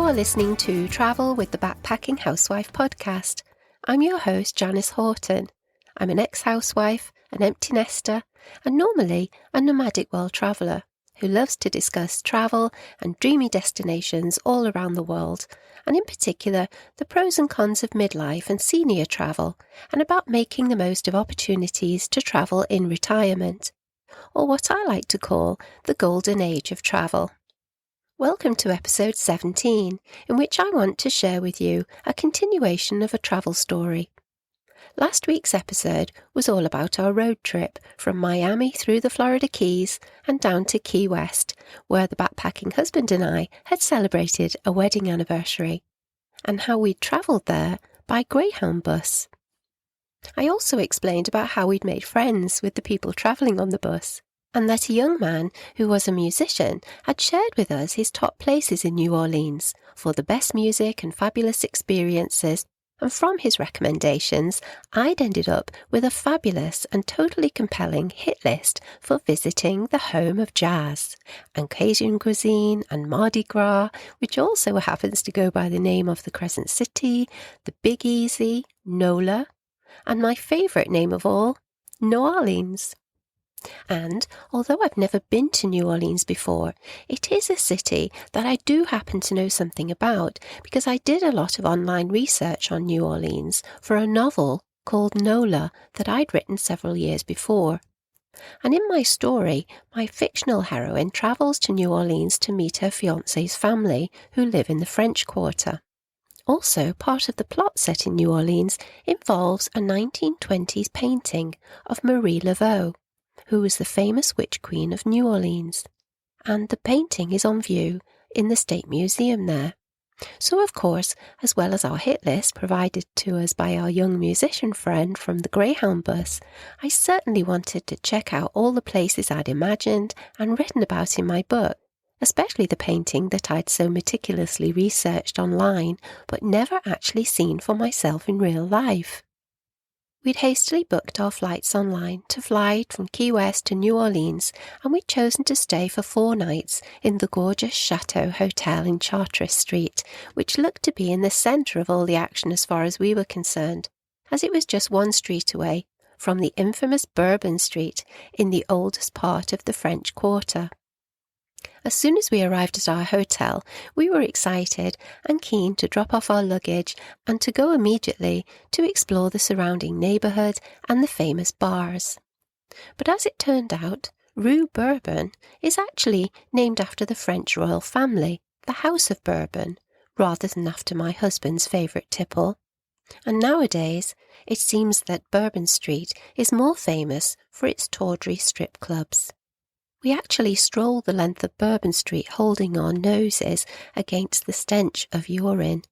are listening to Travel with the Backpacking Housewife podcast. I'm your host, Janice Horton. I'm an ex-housewife, an empty nester, and normally a nomadic world traveller who loves to discuss travel and dreamy destinations all around the world, and in particular the pros and cons of midlife and senior travel, and about making the most of opportunities to travel in retirement, or what I like to call the golden age of travel. Welcome to episode 17, in which I want to share with you a continuation of a travel story. Last week's episode was all about our road trip from Miami through the Florida Keys and down to Key West, where the backpacking husband and I had celebrated a wedding anniversary, and how we'd travelled there by Greyhound bus. I also explained about how we'd made friends with the people travelling on the bus, and that a young man who was a musician had shared with us his top places in New Orleans for the best music and fabulous experiences, and from his recommendations I'd ended up with a fabulous and totally compelling hit list for visiting the home of jazz, and Cajun cuisine and Mardi Gras, which also happens to go by the name of the Crescent City, the Big Easy, NOLA, and my favourite name of all, New Orleans. And although I've never been to New Orleans before, it is a city that I do happen to know something about because I did a lot of online research on New Orleans for a novel called NOLA that I'd written several years before. And in my story, my fictional heroine travels to New Orleans to meet her fiancé's family who live in the French Quarter. Also, part of the plot set in New Orleans involves a 1920s painting of Marie Laveau, who was the famous witch queen of New Orleans, and the painting is on view in the State Museum there. So, of course, as well as our hit list provided to us by our young musician friend from the Greyhound bus, I certainly wanted to check out all the places I'd imagined and written about in my book, especially the painting that I'd so meticulously researched online but never actually seen for myself in real life. We'd hastily booked our flights online to fly from Key West to New Orleans, and we'd chosen to stay for 4 nights in the gorgeous Chateau Hotel in Chartres Street, which looked to be in the centre of all the action as far as we were concerned, as it was just 1 street away from the infamous Bourbon Street in the oldest part of the French Quarter. As soon as we arrived at our hotel, we were excited and keen to drop off our luggage and to go immediately to explore the surrounding neighbourhood and the famous bars. But as it turned out, Rue Bourbon is actually named after the French royal family, the House of Bourbon, rather than after my husband's favourite tipple. And nowadays, it seems that Bourbon Street is more famous for its tawdry strip clubs. We actually strolled the length of Bourbon Street holding our noses against the stench of urine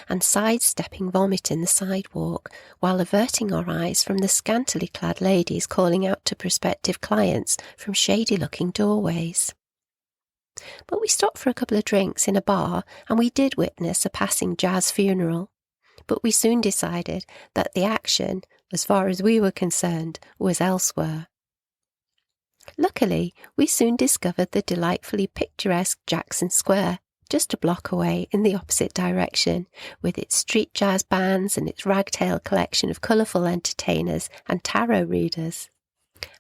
and sidestepping vomit in the sidewalk while averting our eyes from the scantily clad ladies calling out to prospective clients from shady-looking doorways. But we stopped for a couple of drinks in a bar and we did witness a passing jazz funeral. But we soon decided that the action, as far as we were concerned, was elsewhere. Luckily, we soon discovered the delightfully picturesque Jackson Square, just a block away in the opposite direction, with its street jazz bands and its ragtail collection of colourful entertainers and tarot readers.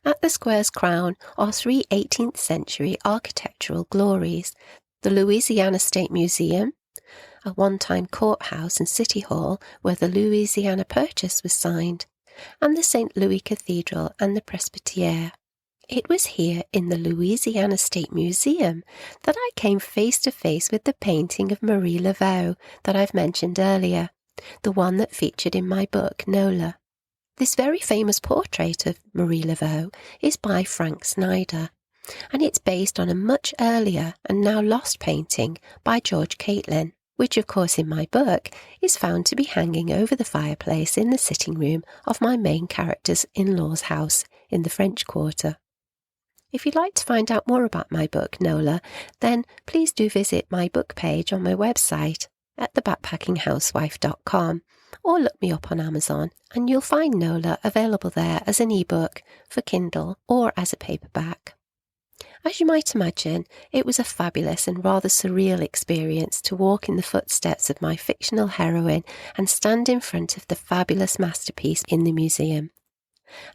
At the square's crown are 3 18th century architectural glories: the Louisiana State Museum, a one-time courthouse and city hall where the Louisiana Purchase was signed, and the St. Louis Cathedral and the Presbytère. It was here in the Louisiana State Museum that I came face to face with the painting of Marie Laveau that I've mentioned earlier, the one that featured in my book NOLA. This very famous portrait of Marie Laveau is by Frank Snyder, and it's based on a much earlier and now lost painting by George Catlin, which of course in my book is found to be hanging over the fireplace in the sitting room of my main character's in-law's house in the French Quarter. If you'd like to find out more about my book, NOLA, then please do visit my book page on my website at thebackpackinghousewife.com, or look me up on Amazon and you'll find NOLA available there as an ebook, for Kindle, or as a paperback. As you might imagine, it was a fabulous and rather surreal experience to walk in the footsteps of my fictional heroine and stand in front of the fabulous masterpiece in the museum.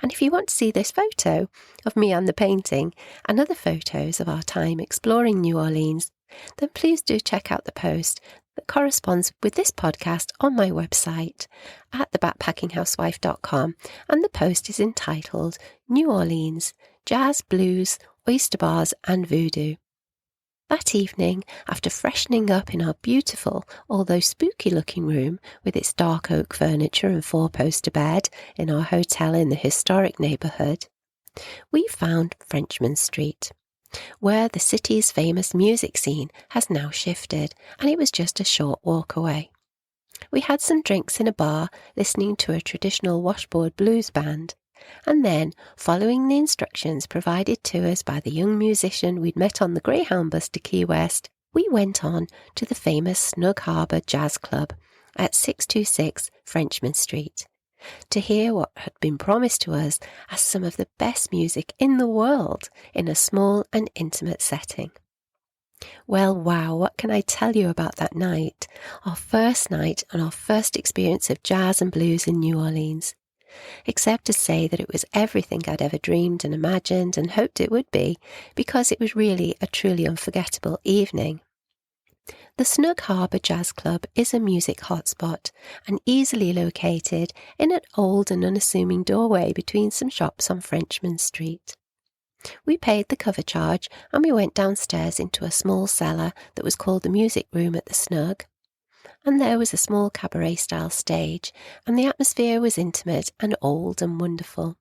And if you want to see this photo of me and the painting and other photos of our time exploring New Orleans, then please do check out the post that corresponds with this podcast on my website at thebackpackinghousewife.com, and the post is entitled New Orleans, Jazz, Blues, Oyster Bars and Voodoo. That evening, after freshening up in our beautiful, although spooky-looking room with its dark oak furniture and four-poster bed in our hotel in the historic neighbourhood, we found Frenchman Street, where the city's famous music scene has now shifted, and it was just a short walk away. We had some drinks in a bar, listening to a traditional washboard blues band, and then, following the instructions provided to us by the young musician we'd met on the Greyhound bus to Key West, we went on to the famous Snug Harbour Jazz Club at 626 Frenchman Street to hear what had been promised to us as some of the best music in the world in a small and intimate setting. Well, wow, what can I tell you about that night? Our first night and our first experience of jazz and blues in New Orleans. Except to say that it was everything I'd ever dreamed and imagined and hoped it would be, because it was really a truly unforgettable evening. The Snug Harbour Jazz Club is a music hotspot and easily located in an old and unassuming doorway between some shops on Frenchman Street. We paid the cover charge and we went downstairs into a small cellar that was called the music room at the Snug. And there was a small cabaret-style stage, and the atmosphere was intimate and old and wonderful.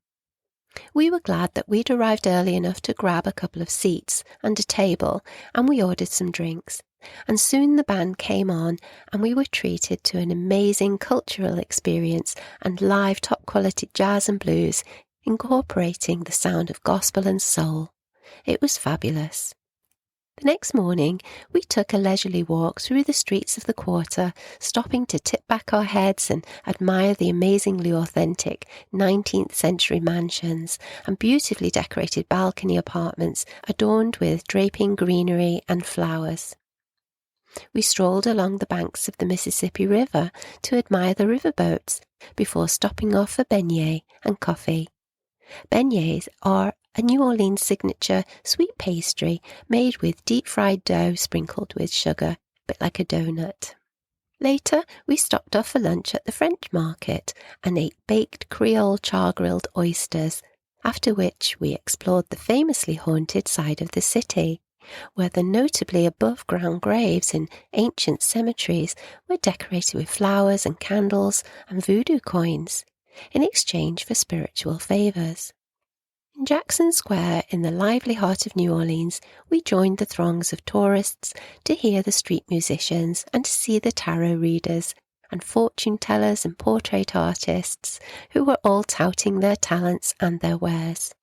We were glad that we'd arrived early enough to grab a couple of seats and a table, and we ordered some drinks. And soon the band came on, and we were treated to an amazing cultural experience and live top-quality jazz and blues, incorporating the sound of gospel and soul. It was fabulous. The next morning, we took a leisurely walk through the streets of the quarter, stopping to tip back our heads and admire the amazingly authentic 19th century mansions and beautifully decorated balcony apartments adorned with draping greenery and flowers. We strolled along the banks of the Mississippi River to admire the riverboats before stopping off for beignets and coffee. Beignets are a New Orleans signature sweet pastry made with deep-fried dough sprinkled with sugar, a bit like a donut. Later, we stopped off for lunch at the French market and ate baked Creole char-grilled oysters, after which we explored the famously haunted side of the city, where the notably above-ground graves in ancient cemeteries were decorated with flowers and candles and voodoo coins, in exchange for spiritual favours. In Jackson Square, in the lively heart of New Orleans, we joined the throngs of tourists to hear the street musicians and to see the tarot readers and fortune tellers and portrait artists who were all touting their talents and their wares.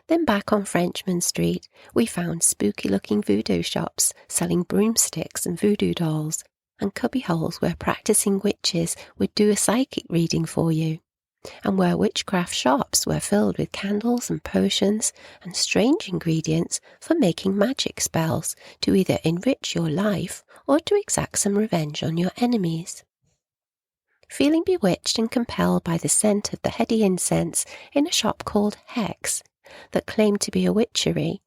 Then back on Frenchman Street, we found spooky-looking voodoo shops selling broomsticks and voodoo dolls, and cubbyholes where practising witches would do a psychic reading for you, and where witchcraft shops were filled with candles and potions and strange ingredients for making magic spells to either enrich your life or to exact some revenge on your enemies. Feeling bewitched and compelled by the scent of the heady incense in a shop called Hex, that claimed to be a witchery,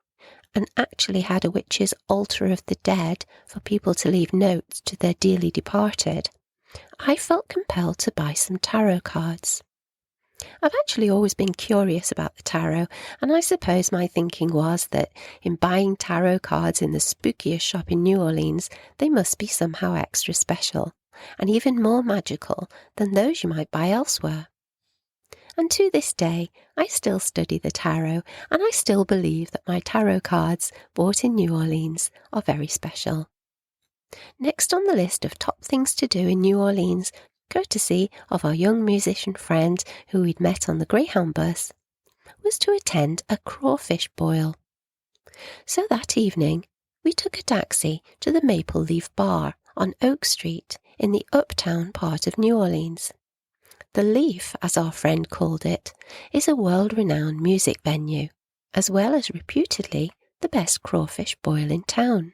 and actually had a witch's altar of the dead for people to leave notes to their dearly departed, I felt compelled to buy some tarot cards. I've actually always been curious about the tarot, and I suppose my thinking was that in buying tarot cards in the spookiest shop in New Orleans, they must be somehow extra special, and even more magical than those you might buy elsewhere. And to this day, I still study the tarot, and I still believe that my tarot cards bought in New Orleans are very special. Next on the list of top things to do in New Orleans, courtesy of our young musician friend who we'd met on the Greyhound bus, was to attend a crawfish boil. So that evening, we took a taxi to the Maple Leaf Bar on Oak Street in the uptown part of New Orleans. The Leaf, as our friend called it, is a world-renowned music venue, as well as reputedly the best crawfish boil in town.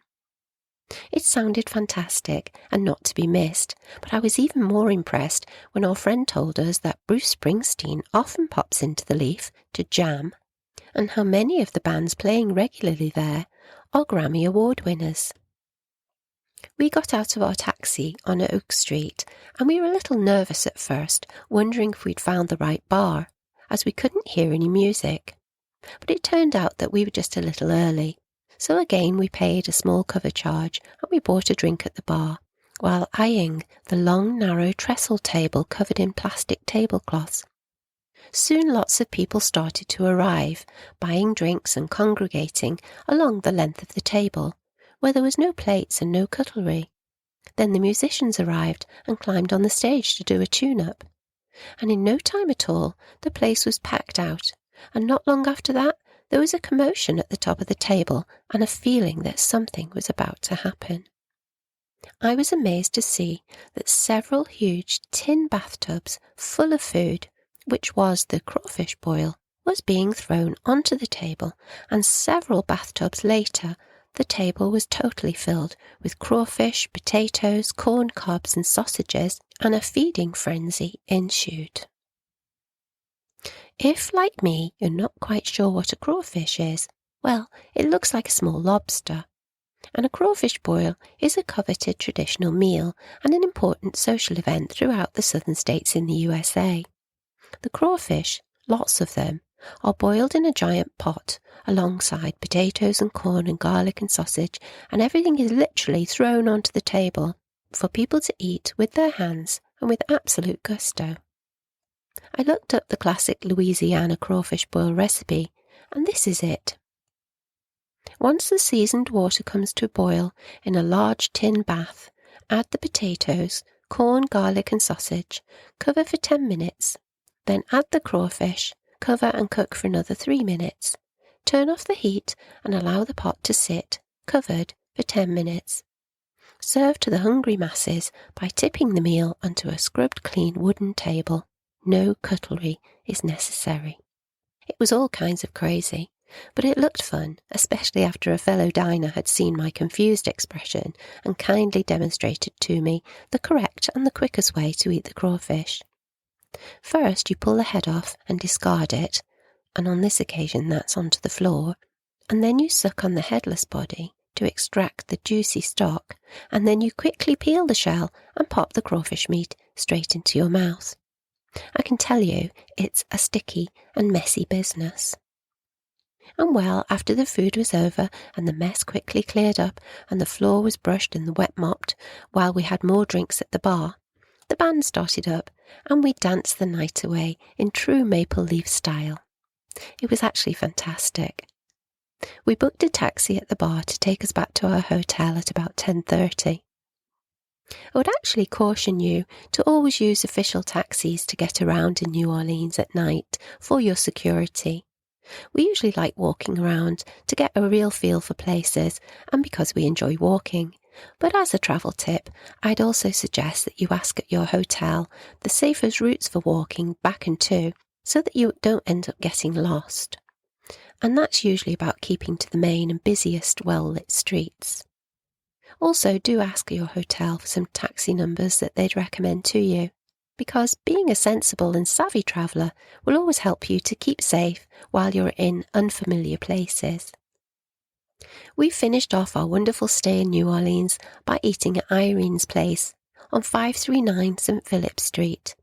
It sounded fantastic and not to be missed, but I was even more impressed when our friend told us that Bruce Springsteen often pops into the Leaf to jam, and how many of the bands playing regularly there are Grammy Award winners. We got out of our taxi on Oak Street, and we were a little nervous at first, wondering if we'd found the right bar, as we couldn't hear any music. But it turned out that we were just a little early, so again we paid a small cover charge and we bought a drink at the bar, while eyeing the long narrow trestle table covered in plastic tablecloths. Soon lots of people started to arrive, buying drinks and congregating along the length of the table, where there was no plates and no cutlery. Then the musicians arrived and climbed on the stage to do a tune-up. And in no time at all, the place was packed out, and not long after that, there was a commotion at the top of the table and a feeling that something was about to happen. I was amazed to see that several huge tin bathtubs full of food, which was the crawfish boil, was being thrown onto the table, and several bathtubs later, the table was totally filled with crawfish, potatoes, corn cobs and sausages, and a feeding frenzy ensued. If, like me, you're not quite sure what a crawfish is, well, it looks like a small lobster. And a crawfish boil is a coveted traditional meal and an important social event throughout the southern states in the USA. The crawfish, lots of them, are boiled in a giant pot alongside potatoes and corn and garlic and sausage, and everything is literally thrown onto the table for people to eat with their hands and with absolute gusto. I looked up the classic Louisiana crawfish boil recipe, and this is it. Once the seasoned water comes to a boil in a large tin bath, add the potatoes, corn, garlic and sausage, cover for 10 minutes, then add the crawfish, cover and cook for another 3 minutes. Turn off the heat and allow the pot to sit, covered, for 10 minutes. Serve to the hungry masses by tipping the meal onto a scrubbed clean wooden table. No cutlery is necessary. It was all kinds of crazy, but it looked fun, especially after a fellow diner had seen my confused expression and kindly demonstrated to me the correct and the quickest way to eat the crawfish. First, you pull the head off and discard it, and on this occasion that's onto the floor, and then you suck on the headless body to extract the juicy stock, and then you quickly peel the shell and pop the crawfish meat straight into your mouth. I can tell you it's a sticky and messy business. And well, after the food was over and the mess quickly cleared up and the floor was brushed and the wet mopped, while we had more drinks at the bar, the band started up and we danced the night away in true Maple Leaf style. It was actually fantastic. We booked a taxi at the bar to take us back to our hotel at about 10:30. I would actually caution you to always use official taxis to get around in New Orleans at night for your security. We usually like walking around to get a real feel for places and because we enjoy walking. But as a travel tip, I'd also suggest that you ask at your hotel the safest routes for walking back and to, so that you don't end up getting lost. And that's usually about keeping to the main and busiest well-lit streets. Also, do ask your hotel for some taxi numbers that they'd recommend to you, because being a sensible and savvy traveller will always help you to keep safe while you're in unfamiliar places. We finished off our wonderful stay in New Orleans by eating at Irene's Place on 539 St. Philip Street,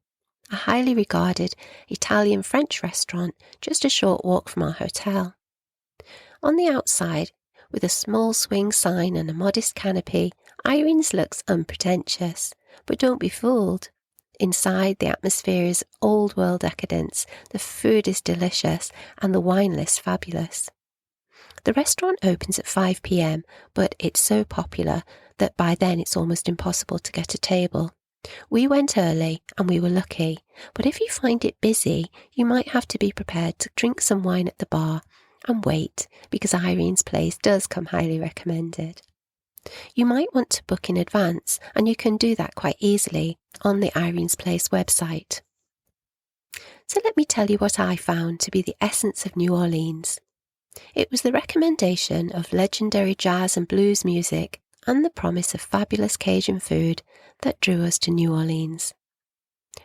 a highly regarded Italian-French restaurant just a short walk from our hotel. On the outside, with a small swing sign and a modest canopy, Irene's looks unpretentious, but don't be fooled. Inside, the atmosphere is old-world decadence, the food is delicious, and the wine list fabulous. The restaurant opens at 5 p.m, but it's so popular that by then it's almost impossible to get a table. We went early and we were lucky, but if you find it busy, you might have to be prepared to drink some wine at the bar and wait, because Irene's Place does come highly recommended. You might want to book in advance, and you can do that quite easily on the Irene's Place website. So let me tell you what I found to be the essence of New Orleans. It was the recommendation of legendary jazz and blues music and the promise of fabulous Cajun food that drew us to New Orleans.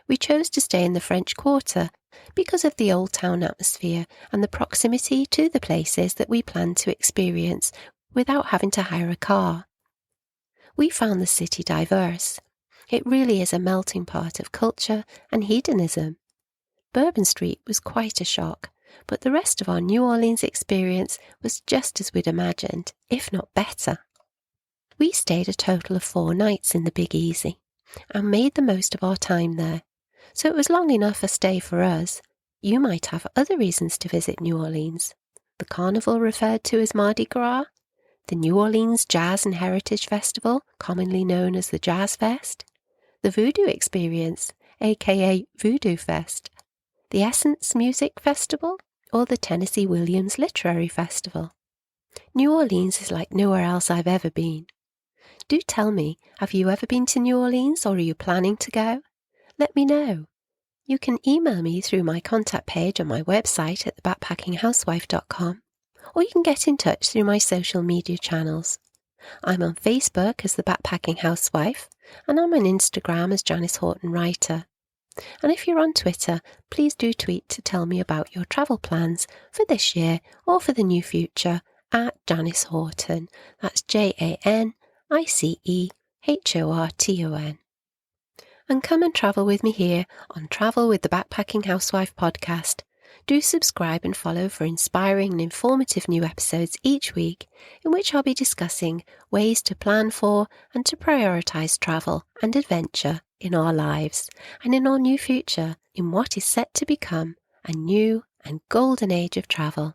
We chose to stay in the French Quarter because of the old town atmosphere and the proximity to the places that we planned to experience without having to hire a car. We found the city diverse. It really is a melting pot of culture and hedonism. Bourbon Street was quite a shock, but the rest of our New Orleans experience was just as we'd imagined, if not better. We stayed a total of 4 nights in the Big Easy and made the most of our time there, so it was long enough a stay for us. You might have other reasons to visit New Orleans. The carnival referred to as Mardi Gras, the New Orleans Jazz and Heritage Festival, commonly known as the Jazz Fest, the Voodoo Experience, aka Voodoo Fest, the Essence Music Festival, or the Tennessee Williams Literary Festival. New Orleans is like nowhere else I've ever been. Do tell me, have you ever been to New Orleans or are you planning to go? Let me know. You can email me through my contact page on my website at thebackpackinghousewife.com, or you can get in touch through my social media channels. I'm on Facebook as The Backpacking Housewife, and I'm on Instagram as Janice Horton Writer. And if you're on Twitter, please do tweet to tell me about your travel plans for this year or for the new future at Janice Horton. That's JANICEHORTON. And come and travel with me here on Travel with the Backpacking Housewife podcast. Do subscribe and follow for inspiring and informative new episodes each week, in which I'll be discussing ways to plan for and to prioritise travel and adventure in our lives and in our new future in what is set to become a new and golden age of travel.